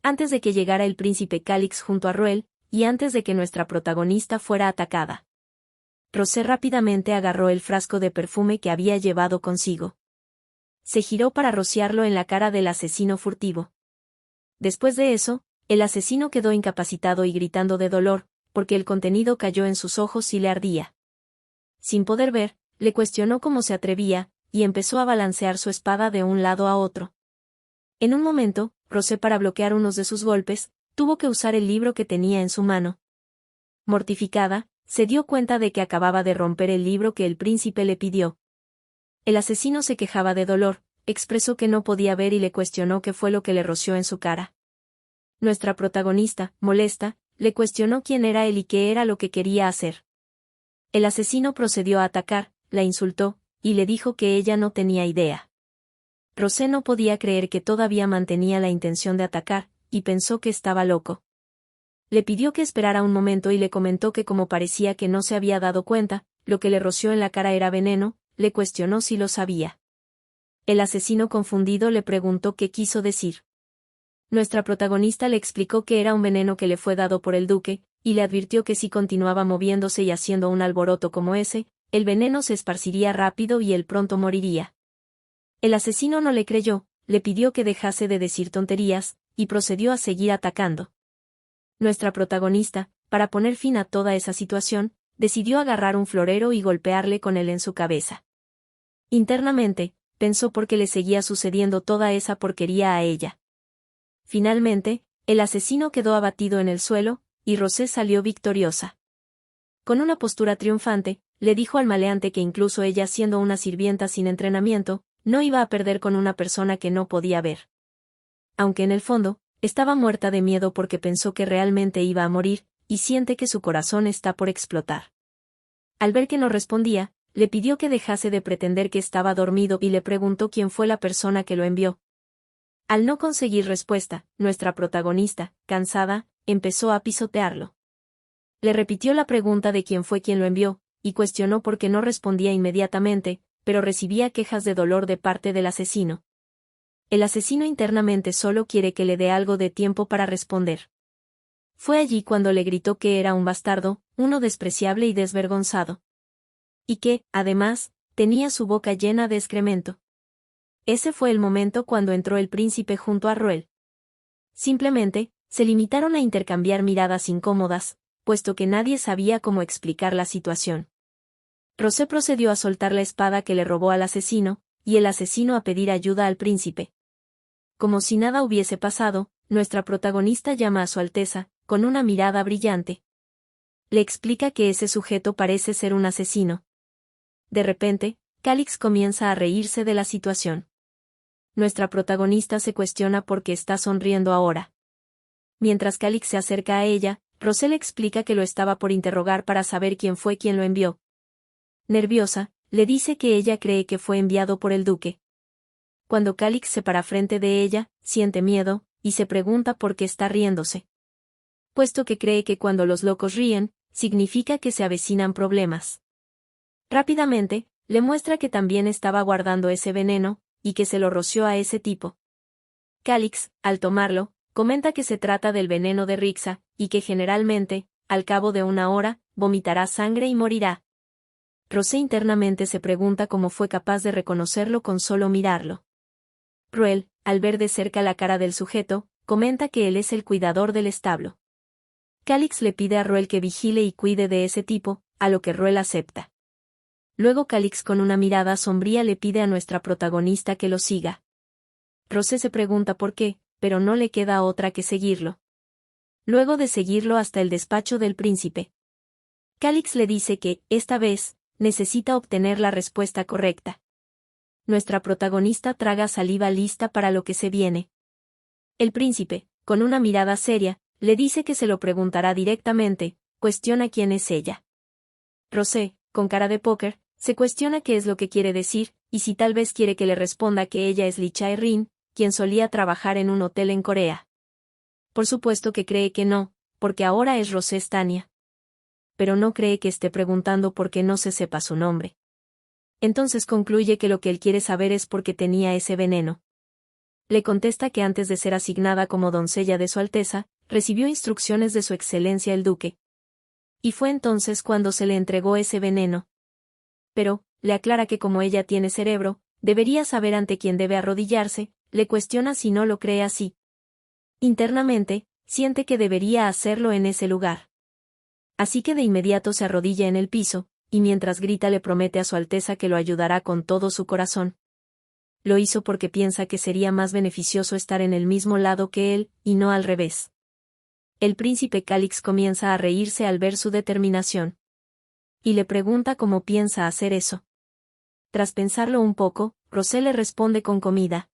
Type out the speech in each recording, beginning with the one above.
antes de que llegara el príncipe Calix junto a Ruel, y antes de que nuestra protagonista fuera atacada. Rosé rápidamente agarró el frasco de perfume que había llevado consigo. Se giró para rociarlo en la cara del asesino furtivo. Después de eso, el asesino quedó incapacitado y gritando de dolor, porque el contenido cayó en sus ojos y le ardía. Sin poder ver, le cuestionó cómo se atrevía, y empezó a balancear su espada de un lado a otro. En un momento, Rosé, para bloquear unos de sus golpes, tuvo que usar el libro que tenía en su mano. Mortificada, se dio cuenta de que acababa de romper el libro que el príncipe le pidió. El asesino se quejaba de dolor, expresó que no podía ver y le cuestionó qué fue lo que le roció en su cara. Nuestra protagonista, molesta, le cuestionó quién era él y qué era lo que quería hacer. El asesino procedió a atacar, la insultó, y le dijo que ella no tenía idea. Rosé no podía creer que todavía mantenía la intención de atacar, y pensó que estaba loco. Le pidió que esperara un momento y le comentó que como parecía que no se había dado cuenta, lo que le roció en la cara era veneno, le cuestionó si lo sabía. El asesino confundido le preguntó qué quiso decir. Nuestra protagonista le explicó que era un veneno que le fue dado por el duque, y le advirtió que si continuaba moviéndose y haciendo un alboroto como ese, el veneno se esparciría rápido y él pronto moriría. El asesino no le creyó, le pidió que dejase de decir tonterías, y procedió a seguir atacando. Nuestra protagonista, para poner fin a toda esa situación, decidió agarrar un florero y golpearle con él en su cabeza. Internamente, pensó por qué le seguía sucediendo toda esa porquería a ella. Finalmente, el asesino quedó abatido en el suelo, y Rosé salió victoriosa. Con una postura triunfante, le dijo al maleante que incluso ella siendo una sirvienta sin entrenamiento, no iba a perder con una persona que no podía ver. Aunque en el fondo, estaba muerta de miedo porque pensó que realmente iba a morir, y siente que su corazón está por explotar. Al ver que no respondía, le pidió que dejase de pretender que estaba dormido y le preguntó quién fue la persona que lo envió. Al no conseguir respuesta, nuestra protagonista, cansada, empezó a pisotearlo. Le repitió la pregunta de quién fue quien lo envió, y cuestionó por qué no respondía inmediatamente, pero recibía quejas de dolor de parte del asesino. El asesino internamente solo quiere que le dé algo de tiempo para responder. Fue allí cuando le gritó que era un bastardo, uno despreciable y desvergonzado. Y que, además, tenía su boca llena de excremento. Ese fue el momento cuando entró el príncipe junto a Ruel. Simplemente, se limitaron a intercambiar miradas incómodas, puesto que nadie sabía cómo explicar la situación. Rosé procedió a soltar la espada que le robó al asesino, y el asesino a pedir ayuda al príncipe. Como si nada hubiese pasado, nuestra protagonista llama a su Alteza, con una mirada brillante. Le explica que ese sujeto parece ser un asesino. De repente, Calix comienza a reírse de la situación. Nuestra protagonista se cuestiona por qué está sonriendo ahora. Mientras Calix se acerca a ella, Rosé le explica que lo estaba por interrogar para saber quién fue quien lo envió. Nerviosa, le dice que ella cree que fue enviado por el duque. Cuando Calix se para frente de ella, siente miedo, y se pregunta por qué está riéndose. Puesto que cree que cuando los locos ríen, significa que se avecinan problemas. Rápidamente, le muestra que también estaba guardando ese veneno, y que se lo roció a ese tipo. Calix, al tomarlo, comenta que se trata del veneno de Rixa, y que generalmente, al cabo de una hora, vomitará sangre y morirá. Rosé internamente se pregunta cómo fue capaz de reconocerlo con solo mirarlo. Ruel, al ver de cerca la cara del sujeto, comenta que él es el cuidador del establo. Calix le pide a Ruel que vigile y cuide de ese tipo, a lo que Ruel acepta. Luego Calix con una mirada sombría le pide a nuestra protagonista que lo siga. Rosé se pregunta por qué, pero no le queda otra que seguirlo. Luego de seguirlo hasta el despacho del príncipe, Calix le dice que, esta vez, necesita obtener la respuesta correcta. Nuestra protagonista traga saliva lista para lo que se viene. El príncipe, con una mirada seria, le dice que se lo preguntará directamente, cuestiona quién es ella. Rosé, con cara de póker, se cuestiona qué es lo que quiere decir, y si tal vez quiere que le responda que ella es Lee Chae-rin, quien solía trabajar en un hotel en Corea. Por supuesto que cree que no, porque ahora es Rosé Stania. Pero no cree que esté preguntando por qué no se sepa su nombre. Entonces concluye que lo que él quiere saber es por qué tenía ese veneno. Le contesta que antes de ser asignada como doncella de Su Alteza, recibió instrucciones de Su Excelencia el Duque. Y fue entonces cuando se le entregó ese veneno. Pero, le aclara que como ella tiene cerebro, debería saber ante quién debe arrodillarse, le cuestiona si no lo cree así. Internamente, siente que debería hacerlo en ese lugar. Así que de inmediato se arrodilla en el piso, y mientras grita le promete a Su Alteza que lo ayudará con todo su corazón. Lo hizo porque piensa que sería más beneficioso estar en el mismo lado que él, y no al revés. El príncipe Calix comienza a reírse al ver su determinación. Y le pregunta cómo piensa hacer eso. Tras pensarlo un poco, Rosé le responde con comida.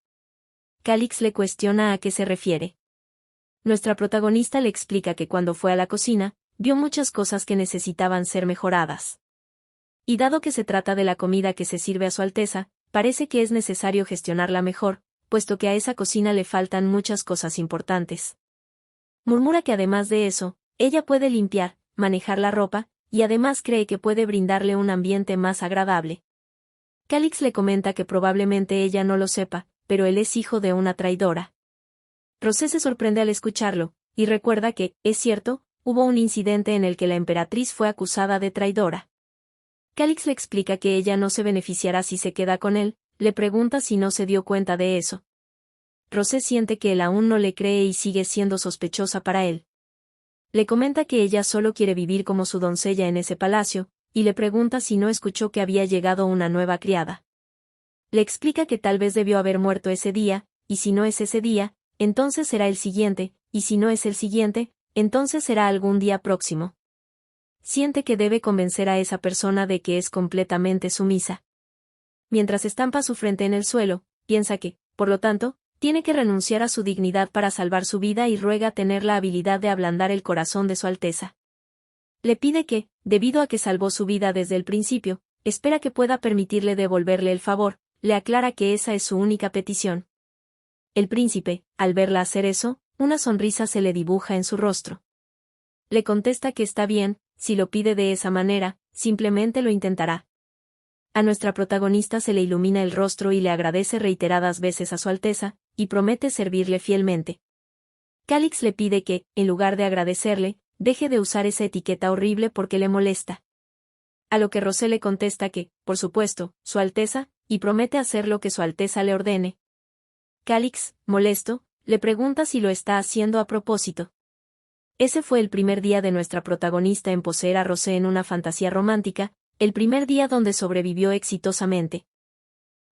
Calix le cuestiona a qué se refiere. Nuestra protagonista le explica que cuando fue a la cocina, vio muchas cosas que necesitaban ser mejoradas. Y dado que se trata de la comida que se sirve a Su Alteza, parece que es necesario gestionarla mejor, puesto que a esa cocina le faltan muchas cosas importantes. Murmura que además de eso, ella puede limpiar, manejar la ropa, y además cree que puede brindarle un ambiente más agradable. Calix le comenta que probablemente ella no lo sepa, pero él es hijo de una traidora. Rosé se sorprende al escucharlo, y recuerda que, es cierto, hubo un incidente en el que la emperatriz fue acusada de traidora. Calix le explica que ella no se beneficiará si se queda con él, le pregunta si no se dio cuenta de eso. Rosé siente que él aún no le cree y sigue siendo sospechosa para él. Le comenta que ella solo quiere vivir como su doncella en ese palacio, y le pregunta si no escuchó que había llegado una nueva criada. Le explica que tal vez debió haber muerto ese día, y si no es ese día, entonces será el siguiente, y si no es el siguiente, entonces será algún día próximo. Siente que debe convencer a esa persona de que es completamente sumisa. Mientras estampa su frente en el suelo, piensa que, por lo tanto, tiene que renunciar a su dignidad para salvar su vida y ruega tener la habilidad de ablandar el corazón de Su Alteza. Le pide que, debido a que salvó su vida desde el principio, espera que pueda permitirle devolverle el favor, le aclara que esa es su única petición. El príncipe, al verla hacer eso, una sonrisa se le dibuja en su rostro. Le contesta que está bien, si lo pide de esa manera, simplemente lo intentará. A nuestra protagonista se le ilumina el rostro y le agradece reiteradas veces a Su Alteza, y promete servirle fielmente. Calix le pide que, en lugar de agradecerle, deje de usar esa etiqueta horrible porque le molesta. A lo que Rosé le contesta que, por supuesto, Su Alteza, y promete hacer lo que Su Alteza le ordene. Calix, molesto, le pregunta si lo está haciendo a propósito. Ese fue el primer día de nuestra protagonista en poseer a Rosé en una fantasía romántica, el primer día donde sobrevivió exitosamente.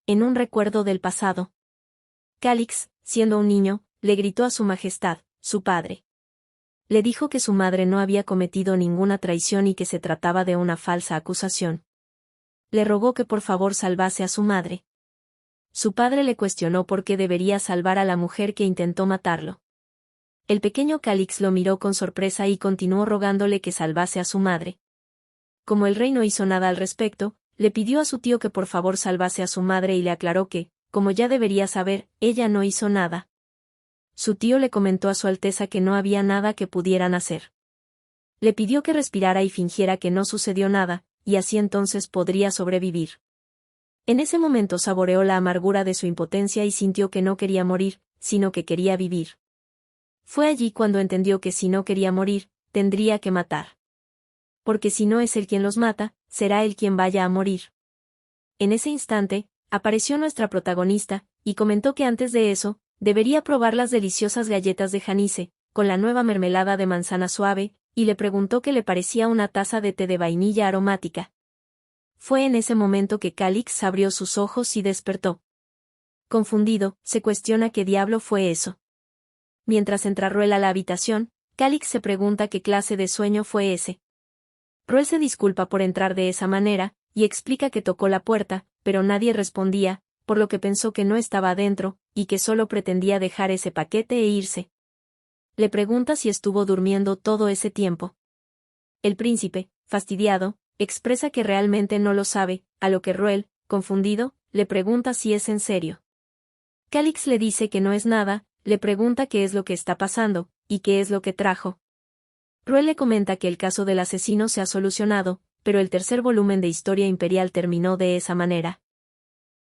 En un recuerdo del pasado. Calix, siendo un niño, le gritó a Su Majestad, su padre. Le dijo que su madre no había cometido ninguna traición y que se trataba de una falsa acusación. Le rogó que por favor salvase a su madre. Su padre le cuestionó por qué debería salvar a la mujer que intentó matarlo. El pequeño Calix lo miró con sorpresa y continuó rogándole que salvase a su madre. Como el rey no hizo nada al respecto, le pidió a su tío que por favor salvase a su madre y le aclaró que, como ya debería saber, ella no hizo nada. Su tío le comentó a Su Alteza que no había nada que pudieran hacer. Le pidió que respirara y fingiera que no sucedió nada, y así entonces podría sobrevivir. En ese momento saboreó la amargura de su impotencia y sintió que no quería morir, sino que quería vivir. Fue allí cuando entendió que si no quería morir, tendría que matar. Porque si no es él quien los mata, será él quien vaya a morir. En ese instante, apareció nuestra protagonista, y comentó que antes de eso, debería probar las deliciosas galletas de Janice, con la nueva mermelada de manzana suave, y le preguntó qué le parecía una taza de té de vainilla aromática. Fue en ese momento que Calix abrió sus ojos y despertó. Confundido, se cuestiona qué diablo fue eso. Mientras entra Ruel a la habitación, Calix se pregunta qué clase de sueño fue ese. Ruel se disculpa por entrar de esa manera, y explica que tocó la puerta, pero nadie respondía, por lo que pensó que no estaba adentro, y que solo pretendía dejar ese paquete e irse. Le pregunta si estuvo durmiendo todo ese tiempo. El príncipe, fastidiado, expresa que realmente no lo sabe, a lo que Ruel, confundido, le pregunta si es en serio. Calix le dice que no es nada, le pregunta qué es lo que está pasando, y qué es lo que trajo. Ruel le comenta que el caso del asesino se ha solucionado, pero el tercer volumen de Historia Imperial terminó de esa manera.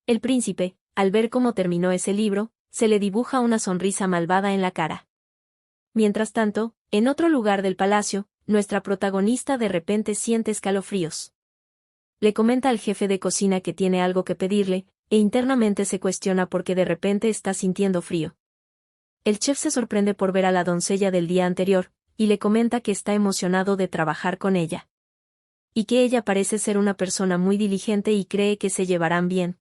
El príncipe, al ver cómo terminó ese libro, se le dibuja una sonrisa malvada en la cara. Mientras tanto, en otro lugar del palacio, nuestra protagonista de repente siente escalofríos. Le comenta al jefe de cocina que tiene algo que pedirle, e internamente se cuestiona por qué de repente está sintiendo frío. El chef se sorprende por ver a la doncella del día anterior, y le comenta que está emocionado de trabajar con ella. Y que ella parece ser una persona muy diligente y cree que se llevarán bien.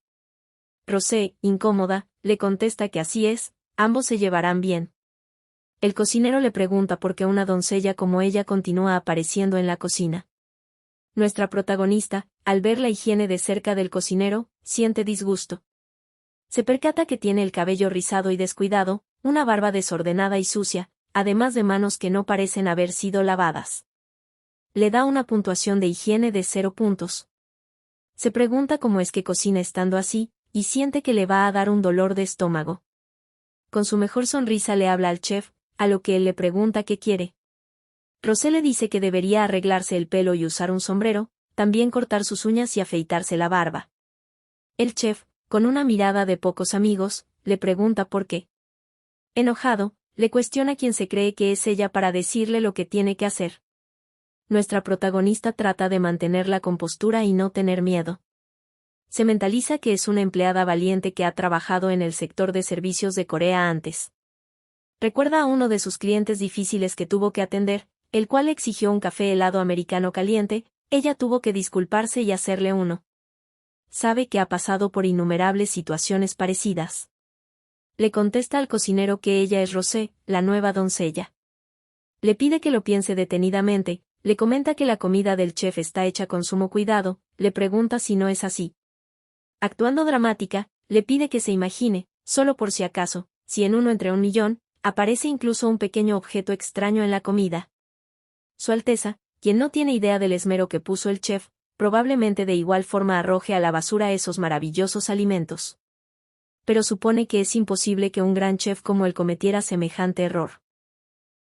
Rosé, incómoda, le contesta que así es, ambos se llevarán bien. El cocinero le pregunta por qué una doncella como ella continúa apareciendo en la cocina. Nuestra protagonista, al ver la higiene de cerca del cocinero, siente disgusto. Se percata que tiene el cabello rizado y descuidado, una barba desordenada y sucia, además de manos que no parecen haber sido lavadas. Le da una puntuación de higiene de 0 puntos. Se pregunta cómo es que cocina estando así, y siente que le va a dar un dolor de estómago. Con su mejor sonrisa le habla al chef, a lo que él le pregunta qué quiere. Rosé le dice que debería arreglarse el pelo y usar un sombrero, también cortar sus uñas y afeitarse la barba. El chef, con una mirada de pocos amigos, le pregunta por qué. Enojado, le cuestiona quién se cree que es ella para decirle lo que tiene que hacer. Nuestra protagonista trata de mantener la compostura y no tener miedo. Se mentaliza que es una empleada valiente que ha trabajado en el sector de servicios de Corea antes. Recuerda a uno de sus clientes difíciles que tuvo que atender, el cual exigió un café helado americano caliente, ella tuvo que disculparse y hacerle uno. Sabe que ha pasado por innumerables situaciones parecidas. Le contesta al cocinero que ella es Rosé, la nueva doncella. Le pide que lo piense detenidamente, le comenta que la comida del chef está hecha con sumo cuidado, le pregunta si no es así. Actuando dramática, le pide que se imagine, solo por si acaso, si en uno entre 1.000.000, aparece incluso un pequeño objeto extraño en la comida. Su Alteza, quien no tiene idea del esmero que puso el chef, probablemente de igual forma arroje a la basura esos maravillosos alimentos. Pero supone que es imposible que un gran chef como él cometiera semejante error.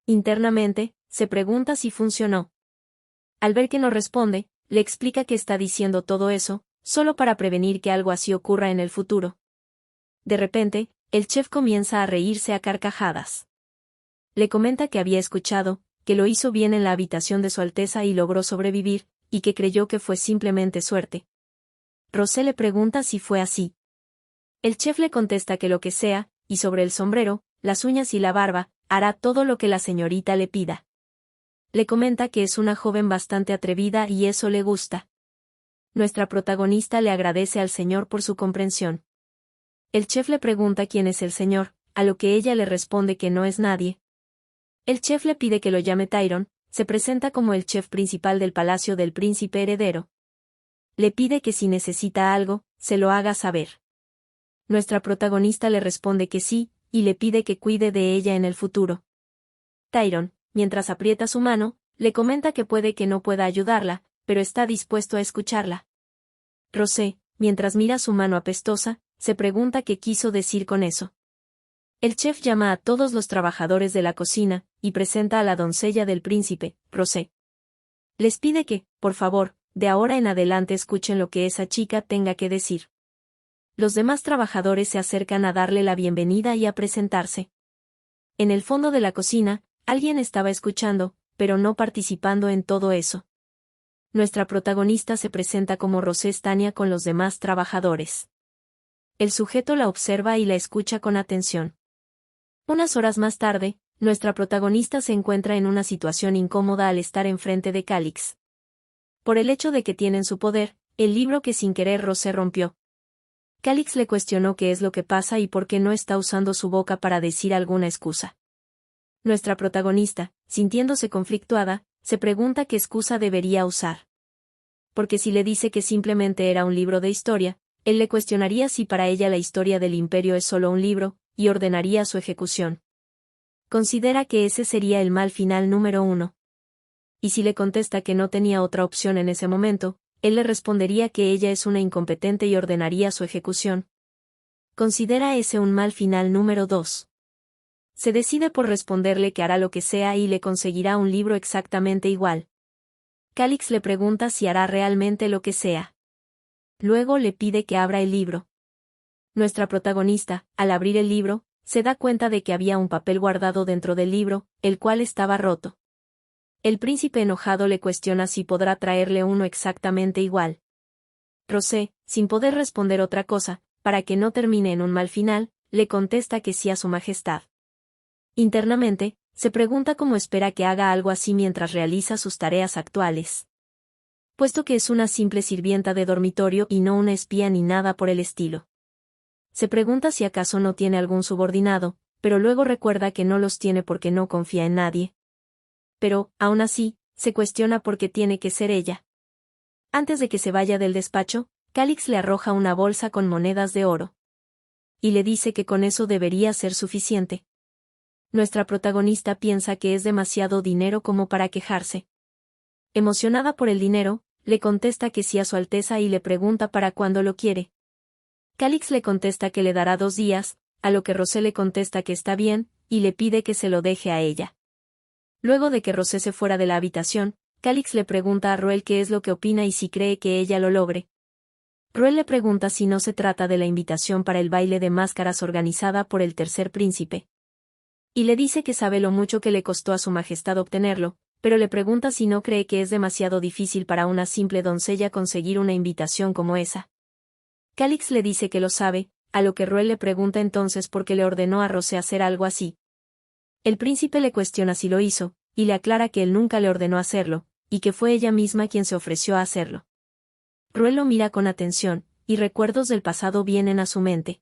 Internamente, se pregunta si funcionó. Al ver que no responde, le explica que está diciendo todo eso, solo para prevenir que algo así ocurra en el futuro. De repente, el chef comienza a reírse a carcajadas. Le comenta que había escuchado, que lo hizo bien en la habitación de Su Alteza y logró sobrevivir, y que creyó que fue simplemente suerte. Rosé le pregunta si fue así. El chef le contesta que lo que sea, y sobre el sombrero, las uñas y la barba, hará todo lo que la señorita le pida. Le comenta que es una joven bastante atrevida y eso le gusta. Nuestra protagonista le agradece al señor por su comprensión. El chef le pregunta quién es el señor, a lo que ella le responde que no es nadie. El chef le pide que lo llame Tyron, se presenta como el chef principal del palacio del príncipe heredero. Le pide que si necesita algo, se lo haga saber. Nuestra protagonista le responde que sí, y le pide que cuide de ella en el futuro. Tyron, mientras aprieta su mano, le comenta que puede que no pueda ayudarla, pero está dispuesto a escucharla. Rosé, mientras mira su mano apestosa, se pregunta qué quiso decir con eso. El chef llama a todos los trabajadores de la cocina, y presenta a la doncella del príncipe, Rosé. Les pide que, por favor, de ahora en adelante escuchen lo que esa chica tenga que decir. Los demás trabajadores se acercan a darle la bienvenida y a presentarse. En el fondo de la cocina, alguien estaba escuchando, pero no participando en todo eso. Nuestra protagonista se presenta como Rosé Stania con los demás trabajadores. El sujeto la observa y la escucha con atención. Unas horas más tarde, nuestra protagonista se encuentra en una situación incómoda al estar enfrente de Calix. Por el hecho de que tiene en su poder el libro que sin querer Rosé rompió. Calix le cuestionó qué es lo que pasa y por qué no está usando su boca para decir alguna excusa. Nuestra protagonista, sintiéndose conflictuada, se pregunta qué excusa debería usar. Porque si le dice que simplemente era un libro de historia, él le cuestionaría si para ella la historia del imperio es solo un libro, y ordenaría su ejecución. Considera que ese sería el mal final número 1. Y si le contesta que no tenía otra opción en ese momento, él le respondería que ella es una incompetente y ordenaría su ejecución. Considera ese un mal final número 2. Se decide por responderle que hará lo que sea y le conseguirá un libro exactamente igual. Calix le pregunta si hará realmente lo que sea. Luego le pide que abra el libro. Nuestra protagonista, al abrir el libro, se da cuenta de que había un papel guardado dentro del libro, el cual estaba roto. El príncipe enojado le cuestiona si podrá traerle uno exactamente igual. Rosé, sin poder responder otra cosa, para que no termine en un mal final, le contesta que sí a su majestad. Internamente, se pregunta cómo espera que haga algo así mientras realiza sus tareas actuales. Puesto que es una simple sirvienta de dormitorio y no una espía ni nada por el estilo. Se pregunta si acaso no tiene algún subordinado, pero luego recuerda que no los tiene porque no confía en nadie. Pero, aún así, se cuestiona por qué tiene que ser ella. Antes de que se vaya del despacho, Calix le arroja una bolsa con monedas de oro. Y le dice que con eso debería ser suficiente. Nuestra protagonista piensa que es demasiado dinero como para quejarse. Emocionada por el dinero, le contesta que sí a su Alteza y le pregunta para cuándo lo quiere. Calix le contesta que le dará 2 días, a lo que Rosé le contesta que está bien, y le pide que se lo deje a ella. Luego de que Rosé se fuera de la habitación, Calix le pregunta a Ruel qué es lo que opina y si cree que ella lo logre. Ruel le pregunta si no se trata de la invitación para el baile de máscaras organizada por el tercer príncipe. Y le dice que sabe lo mucho que le costó a su majestad obtenerlo, pero le pregunta si no cree que es demasiado difícil para una simple doncella conseguir una invitación como esa. Calix le dice que lo sabe, a lo que Ruel le pregunta entonces por qué le ordenó a Rosé hacer algo así. El príncipe le cuestiona si lo hizo, y le aclara que él nunca le ordenó hacerlo, y que fue ella misma quien se ofreció a hacerlo. Ruel lo mira con atención, y recuerdos del pasado vienen a su mente.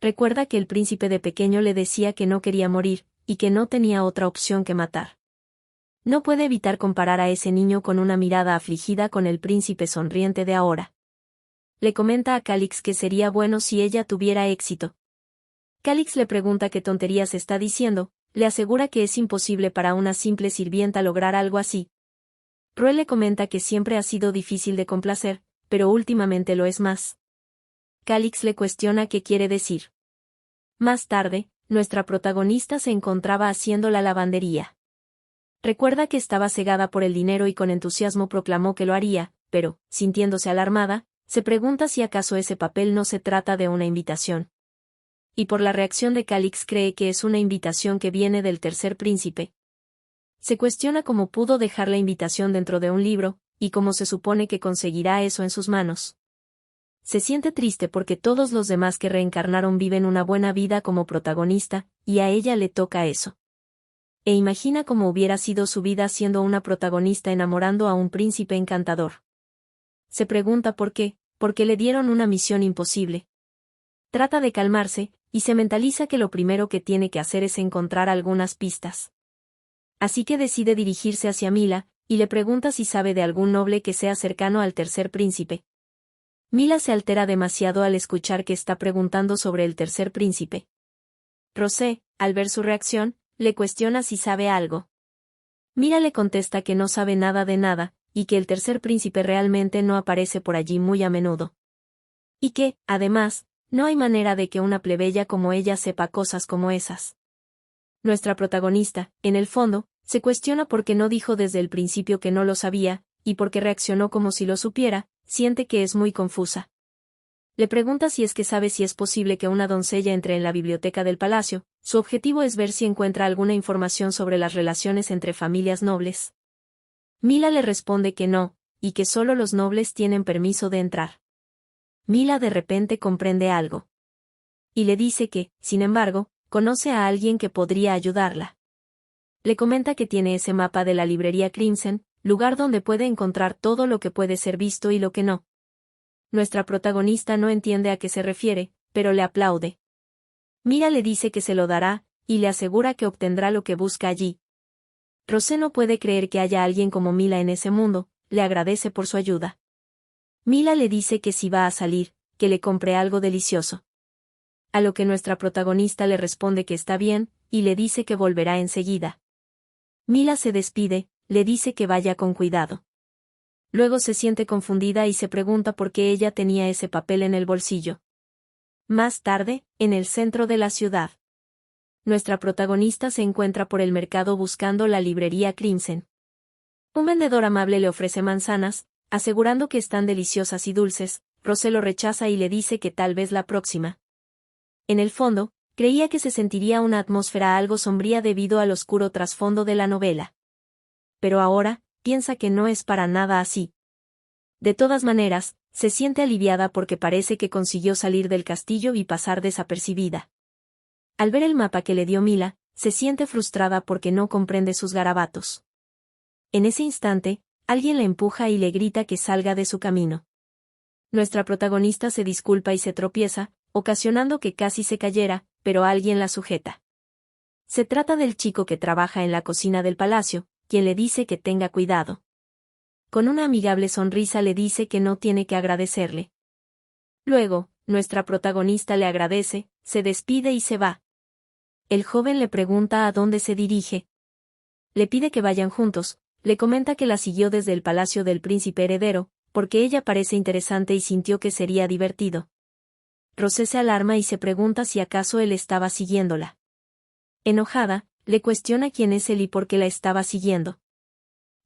Recuerda que el príncipe de pequeño le decía que no quería morir, y que no tenía otra opción que matar. No puede evitar comparar a ese niño con una mirada afligida con el príncipe sonriente de ahora. Le comenta a Calix que sería bueno si ella tuviera éxito. Calix le pregunta qué tonterías está diciendo, le asegura que es imposible para una simple sirvienta lograr algo así. Ruel le comenta que siempre ha sido difícil de complacer, pero últimamente lo es más. Calix le cuestiona qué quiere decir. Más tarde, nuestra protagonista se encontraba haciendo la lavandería. Recuerda que estaba cegada por el dinero y con entusiasmo proclamó que lo haría, pero, sintiéndose alarmada, se pregunta si acaso ese papel no se trata de una invitación. Y por la reacción de Calix cree que es una invitación que viene del tercer príncipe. Se cuestiona cómo pudo dejar la invitación dentro de un libro, y cómo se supone que conseguirá eso en sus manos. Se siente triste porque todos los demás que reencarnaron viven una buena vida como protagonista, y a ella le toca eso. E imagina cómo hubiera sido su vida siendo una protagonista enamorando a un príncipe encantador. Se pregunta por qué le dieron una misión imposible. Trata de calmarse, y se mentaliza que lo primero que tiene que hacer es encontrar algunas pistas. Así que decide dirigirse hacia Mila, y le pregunta si sabe de algún noble que sea cercano al tercer príncipe. Mila se altera demasiado al escuchar que está preguntando sobre el tercer príncipe. Rosé, al ver su reacción, le cuestiona si sabe algo. Mila le contesta que no sabe nada de nada, y que el tercer príncipe realmente no aparece por allí muy a menudo. Y que, además, no hay manera de que una plebeya como ella sepa cosas como esas. Nuestra protagonista, en el fondo, se cuestiona por qué no dijo desde el principio que no lo sabía, y por qué reaccionó como si lo supiera, siente que es muy confusa. Le pregunta si es que sabe si es posible que una doncella entre en la biblioteca del palacio, su objetivo es ver si encuentra alguna información sobre las relaciones entre familias nobles. Mila le responde que no, y que solo los nobles tienen permiso de entrar. Mila de repente comprende algo. Y le dice que, sin embargo, conoce a alguien que podría ayudarla. Le comenta que tiene ese mapa de la librería Crimson, lugar donde puede encontrar todo lo que puede ser visto y lo que no. Nuestra protagonista no entiende a qué se refiere, pero le aplaude. Mila le dice que se lo dará, y le asegura que obtendrá lo que busca allí. Rosé no puede creer que haya alguien como Mila en ese mundo, le agradece por su ayuda. Mila le dice que si va a salir, que le compre algo delicioso. A lo que nuestra protagonista le responde que está bien, y le dice que volverá enseguida. Mila se despide, le dice que vaya con cuidado. Luego se siente confundida y se pregunta por qué ella tenía ese papel en el bolsillo. Más tarde, en el centro de la ciudad. Nuestra protagonista se encuentra por el mercado buscando la librería Crimson. Un vendedor amable le ofrece manzanas, asegurando que están deliciosas y dulces. Rosé lo rechaza y le dice que tal vez la próxima. En el fondo, creía que se sentiría una atmósfera algo sombría debido al oscuro trasfondo de la novela. Pero ahora, piensa que no es para nada así. De todas maneras, se siente aliviada porque parece que consiguió salir del castillo y pasar desapercibida. Al ver el mapa que le dio Mila, se siente frustrada porque no comprende sus garabatos. En ese instante, alguien la empuja y le grita que salga de su camino. Nuestra protagonista se disculpa y se tropieza, ocasionando que casi se cayera, pero alguien la sujeta. Se trata del chico que trabaja en la cocina del palacio, quien le dice que tenga cuidado. Con una amigable sonrisa le dice que no tiene que agradecerle. Luego, nuestra protagonista le agradece, se despide y se va. El joven le pregunta a dónde se dirige. Le pide que vayan juntos, le comenta que la siguió desde el palacio del príncipe heredero, porque ella parece interesante y sintió que sería divertido. Rosé se alarma y se pregunta si acaso él estaba siguiéndola. Enojada, le cuestiona quién es él y por qué la estaba siguiendo.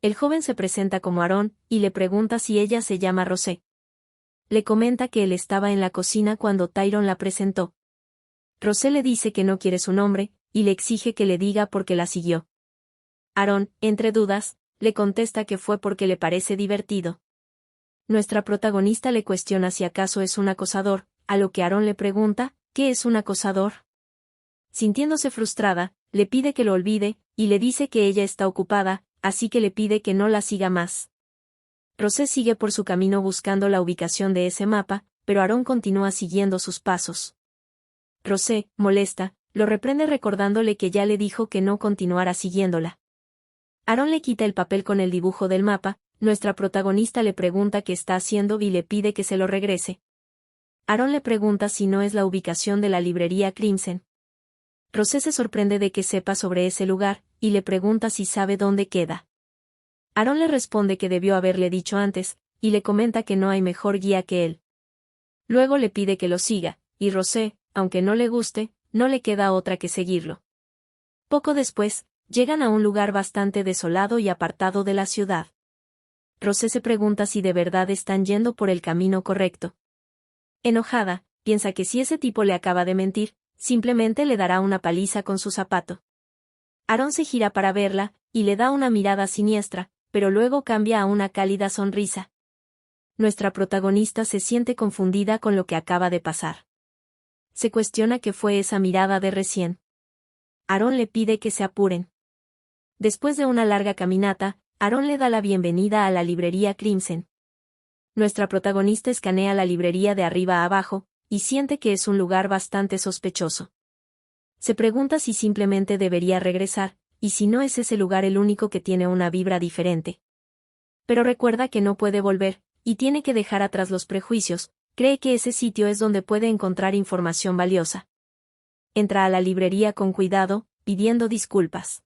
El joven se presenta como Aarón, y le pregunta si ella se llama Rosé. Le comenta que él estaba en la cocina cuando Tyron la presentó. Rosé le dice que no quiere su nombre, y le exige que le diga por qué la siguió. Aarón, entre dudas, le contesta que fue porque le parece divertido. Nuestra protagonista le cuestiona si acaso es un acosador, a lo que Aarón le pregunta, ¿qué es un acosador? Sintiéndose frustrada, le pide que lo olvide, y le dice que ella está ocupada, así que le pide que no la siga más. Rosé sigue por su camino buscando la ubicación de ese mapa, pero Aarón continúa siguiendo sus pasos. Rosé, molesta, lo reprende recordándole que ya le dijo que no continuara siguiéndola. Aarón le quita el papel con el dibujo del mapa, nuestra protagonista le pregunta qué está haciendo y le pide que se lo regrese. Aarón le pregunta si no es la ubicación de la librería Crimson. Rosé se sorprende de que sepa sobre ese lugar, y le pregunta si sabe dónde queda. Aarón le responde que debió haberle dicho antes, y le comenta que no hay mejor guía que él. Luego le pide que lo siga, y Rosé, aunque no le guste, no le queda otra que seguirlo. Poco después, llegan a un lugar bastante desolado y apartado de la ciudad. Rosé se pregunta si de verdad están yendo por el camino correcto. Enojada, piensa que si ese tipo le acaba de mentir, simplemente le dará una paliza con su zapato. Aarón se gira para verla, y le da una mirada siniestra, pero luego cambia a una cálida sonrisa. Nuestra protagonista se siente confundida con lo que acaba de pasar. Se cuestiona qué fue esa mirada de recién. Aarón le pide que se apuren. Después de una larga caminata, Aarón le da la bienvenida a la librería Crimson. Nuestra protagonista escanea la librería de arriba a abajo, y siente que es un lugar bastante sospechoso. Se pregunta si simplemente debería regresar, y si no es ese lugar el único que tiene una vibra diferente. Pero recuerda que no puede volver, y tiene que dejar atrás los prejuicios, cree que ese sitio es donde puede encontrar información valiosa. Entra a la librería con cuidado, pidiendo disculpas.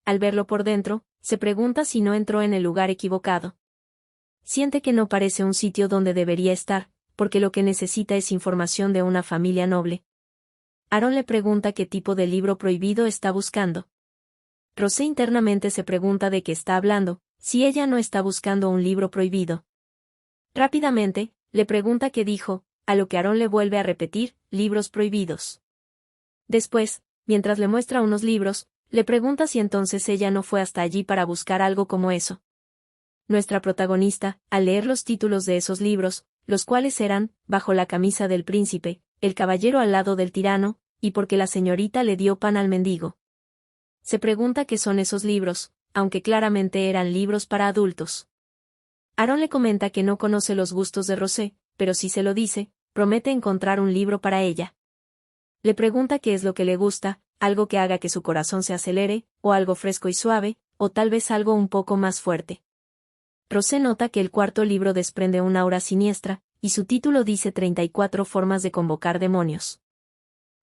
Al verlo por dentro, se pregunta si no entró en el lugar equivocado. Siente que no parece un sitio donde debería estar, porque lo que necesita es información de una familia noble. Aarón le pregunta qué tipo de libro prohibido está buscando. Rosé internamente se pregunta de qué está hablando, si ella no está buscando un libro prohibido. Rápidamente, le pregunta qué dijo, a lo que Aarón le vuelve a repetir, libros prohibidos. Después, mientras le muestra unos libros, le pregunta si entonces ella no fue hasta allí para buscar algo como eso. Nuestra protagonista, al leer los títulos de esos libros, los cuales eran, Bajo la camisa del príncipe, El caballero al lado del tirano, y Porque la señorita le dio pan al mendigo. Se pregunta qué son esos libros, aunque claramente eran libros para adultos. Aarón le comenta que no conoce los gustos de Rosé, pero si se lo dice, promete encontrar un libro para ella. Le pregunta qué es lo que le gusta, algo que haga que su corazón se acelere, o algo fresco y suave, o tal vez algo un poco más fuerte. Rosé nota que el cuarto libro desprende una aura siniestra, y su título dice 34 formas de convocar demonios.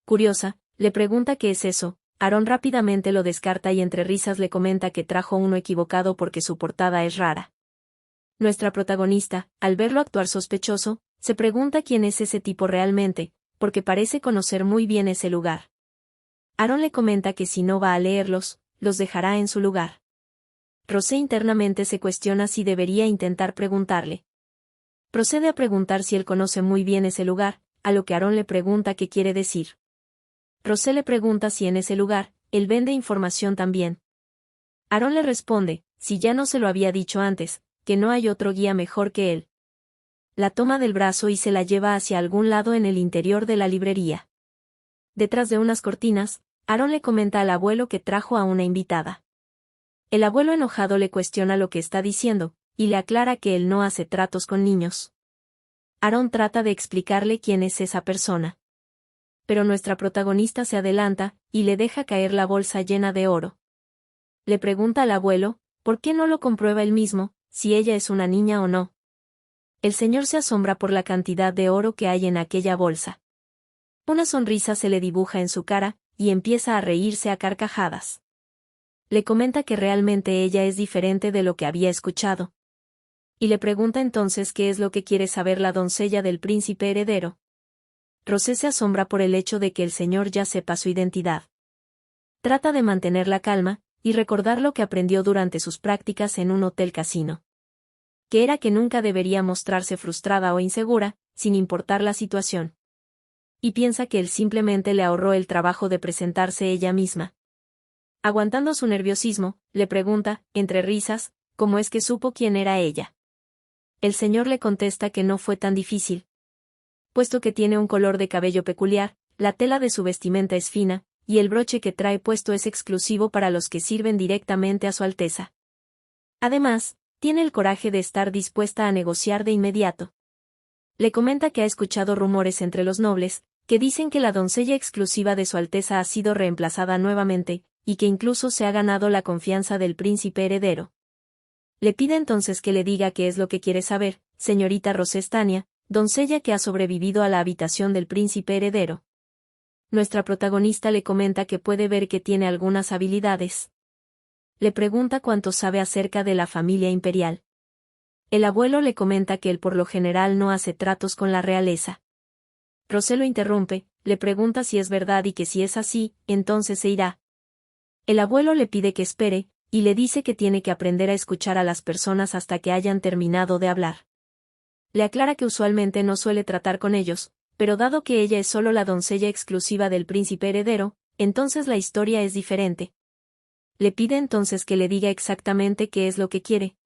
Curiosa, le pregunta qué es eso. Aarón rápidamente lo descarta y entre risas le comenta que trajo uno equivocado porque su portada es rara. Nuestra protagonista, al verlo actuar sospechoso, se pregunta quién es ese tipo realmente, porque parece conocer muy bien ese lugar. Aarón le comenta que si no va a leerlos, los dejará en su lugar. Rosé internamente se cuestiona si debería intentar preguntarle. Procede a preguntar si él conoce muy bien ese lugar, a lo que Aarón le pregunta qué quiere decir. Rosé le pregunta si en ese lugar, él vende información también. Aarón le responde, si ya no se lo había dicho antes, que no hay otro guía mejor que él. La toma del brazo y se la lleva hacia algún lado en el interior de la librería. Detrás de unas cortinas, Aarón le comenta al abuelo que trajo a una invitada. El abuelo enojado le cuestiona lo que está diciendo, y le aclara que él no hace tratos con niños. Aarón trata de explicarle quién es esa persona. Pero nuestra protagonista se adelanta, y le deja caer la bolsa llena de oro. Le pregunta al abuelo, ¿por qué no lo comprueba él mismo, si ella es una niña o no? El señor se asombra por la cantidad de oro que hay en aquella bolsa. Una sonrisa se le dibuja en su cara, y empieza a reírse a carcajadas. Le comenta que realmente ella es diferente de lo que había escuchado. Y le pregunta entonces qué es lo que quiere saber la doncella del príncipe heredero. Rosé se asombra por el hecho de que el señor ya sepa su identidad. Trata de mantener la calma, y recordar lo que aprendió durante sus prácticas en un hotel casino. Que era que nunca debería mostrarse frustrada o insegura, sin importar la situación. Y piensa que él simplemente le ahorró el trabajo de presentarse ella misma. Aguantando su nerviosismo, le pregunta, entre risas, cómo es que supo quién era ella. El señor le contesta que no fue tan difícil. Puesto que tiene un color de cabello peculiar, la tela de su vestimenta es fina, y el broche que trae puesto es exclusivo para los que sirven directamente a su Alteza. Además, tiene el coraje de estar dispuesta a negociar de inmediato. Le comenta que ha escuchado rumores entre los nobles, que dicen que la doncella exclusiva de su Alteza ha sido reemplazada nuevamente, y que incluso se ha ganado la confianza del príncipe heredero. Le pide entonces que le diga qué es lo que quiere saber, señorita Rosestania, doncella que ha sobrevivido a la habitación del príncipe heredero. Nuestra protagonista le comenta que puede ver que tiene algunas habilidades. Le pregunta cuánto sabe acerca de la familia imperial. El abuelo le comenta que él por lo general no hace tratos con la realeza. Rosé lo interrumpe, le pregunta si es verdad y que si es así, entonces se irá. El abuelo le pide que espere, y le dice que tiene que aprender a escuchar a las personas hasta que hayan terminado de hablar. Le aclara que usualmente no suele tratar con ellos, pero dado que ella es solo la doncella exclusiva del príncipe heredero, entonces la historia es diferente. Le pide entonces que le diga exactamente qué es lo que quiere.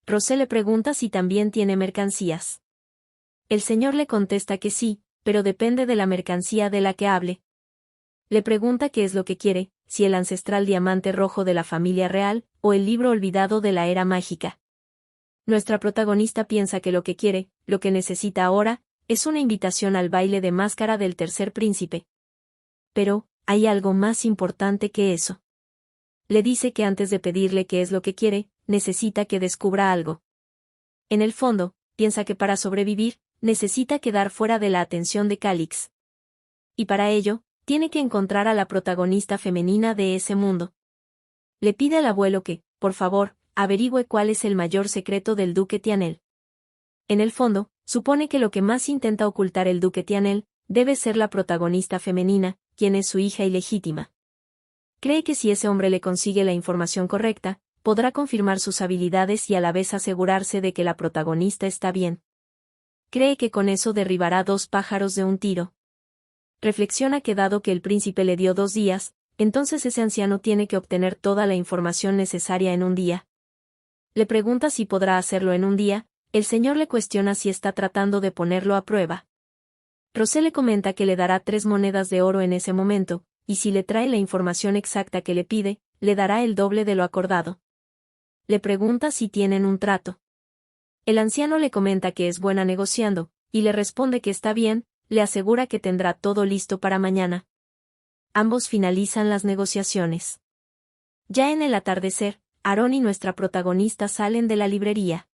Rosé le pregunta si también tiene mercancías. El señor le contesta que sí, pero depende de la mercancía de la que hable. Le pregunta qué es lo que quiere, si el ancestral diamante rojo de la familia real, o el libro olvidado de la era mágica. Nuestra protagonista piensa que lo que quiere, lo que necesita ahora, es una invitación al baile de máscara del tercer príncipe. Pero, hay algo más importante que eso. Le dice que antes de pedirle qué es lo que quiere, necesita que descubra algo. En el fondo, piensa que para sobrevivir, necesita quedar fuera de la atención de Calix. Y para ello, tiene que encontrar a la protagonista femenina de ese mundo. Le pide al abuelo que, por favor, averigüe cuál es el mayor secreto del duque Tianel. En el fondo, supone que lo que más intenta ocultar el duque Tianel, debe ser la protagonista femenina, quien es su hija ilegítima. Cree que si ese hombre le consigue la información correcta, podrá confirmar sus habilidades y a la vez asegurarse de que la protagonista está bien. Cree que con eso derribará 2 pájaros de un tiro. Reflexiona que dado que el príncipe le dio 2 días, entonces ese anciano tiene que obtener toda la información necesaria en un día. Le pregunta si podrá hacerlo en un día, el señor le cuestiona si está tratando de ponerlo a prueba. Rosé le comenta que le dará 3 monedas de oro en ese momento, y si le trae la información exacta que le pide, le dará el doble de lo acordado. Le pregunta si tienen un trato. El anciano le comenta que es buena negociando, y le responde que está bien, le asegura que tendrá todo listo para mañana. Ambos finalizan las negociaciones. Ya en el atardecer, Aarón y nuestra protagonista salen de la librería.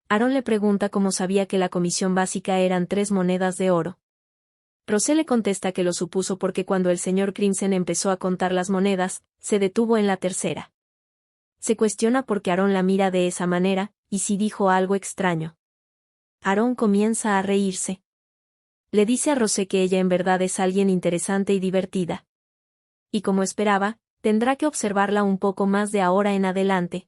Aarón le pregunta cómo sabía que la comisión básica eran 3 monedas de oro. Rosé le contesta que lo supuso porque cuando el señor Crimson empezó a contar las monedas, se detuvo en la tercera. Se cuestiona por qué Aarón la mira de esa manera, y si dijo algo extraño. Aarón comienza a reírse. Le dice a Rosé que ella en verdad es alguien interesante y divertida. Y como esperaba, tendrá que observarla un poco más de ahora en adelante.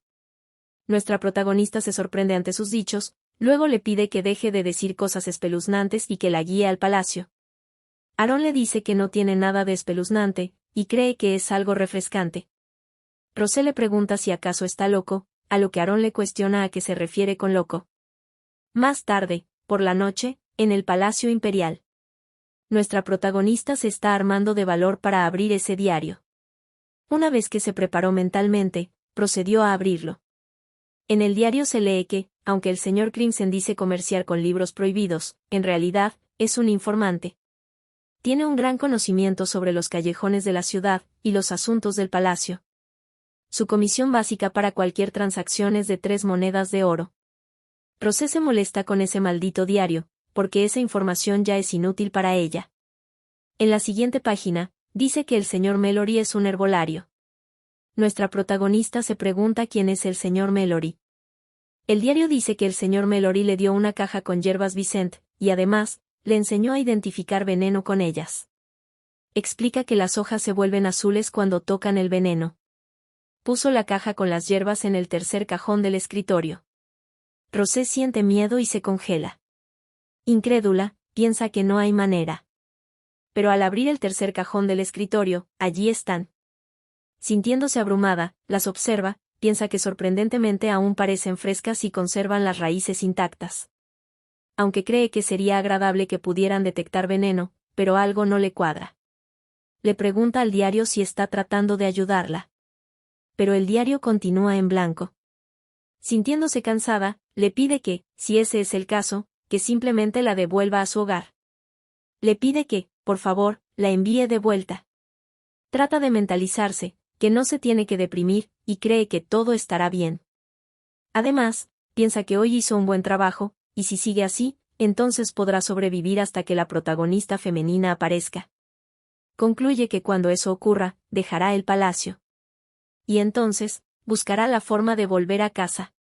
Nuestra protagonista se sorprende ante sus dichos, luego le pide que deje de decir cosas espeluznantes y que la guíe al palacio. Aaron le dice que no tiene nada de espeluznante, y cree que es algo refrescante. Rosé le pregunta si acaso está loco, a lo que Aaron le cuestiona a qué se refiere con loco. Más tarde, por la noche, en el Palacio Imperial. Nuestra protagonista se está armando de valor para abrir ese diario. Una vez que se preparó mentalmente, procedió a abrirlo. En el diario se lee que, aunque el señor Crimson dice comerciar con libros prohibidos, en realidad, es un informante. Tiene un gran conocimiento sobre los callejones de la ciudad y los asuntos del palacio. Su comisión básica para cualquier transacción es de 3 monedas de oro. Rosé se molesta con ese maldito diario, porque esa información ya es inútil para ella. En la siguiente página, dice que el señor Mallory es un herbolario. Nuestra protagonista se pregunta quién es el señor Mallory. El diario dice que el señor Mallory le dio una caja con hierbas Vicent, y además, le enseñó a identificar veneno con ellas. Explica que las hojas se vuelven azules cuando tocan el veneno. Puso la caja con las hierbas en el tercer cajón del escritorio. Rosé siente miedo y se congela. Incrédula, piensa que no hay manera. Pero al abrir el tercer cajón del escritorio, allí están. Sintiéndose abrumada, las observa, piensa que sorprendentemente aún parecen frescas y conservan las raíces intactas. Aunque cree que sería agradable que pudieran detectar veneno, pero algo no le cuadra. Le pregunta al diario si está tratando de ayudarla. Pero el diario continúa en blanco. Sintiéndose cansada, le pide que, si ese es el caso, que simplemente la devuelva a su hogar. Le pide que, por favor, la envíe de vuelta. Trata de mentalizarse, que no se tiene que deprimir, y cree que todo estará bien. Además, piensa que hoy hizo un buen trabajo, y si sigue así, entonces podrá sobrevivir hasta que la protagonista femenina aparezca. Concluye que cuando eso ocurra, dejará el palacio. Y entonces, buscará la forma de volver a casa.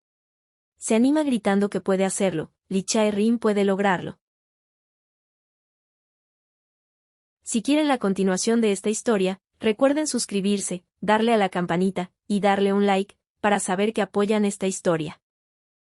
Se anima gritando que puede hacerlo, Li Chae-rin puede lograrlo. Si quieren la continuación de esta historia, recuerden suscribirse, darle a la campanita, y darle un like, para saber que apoyan esta historia.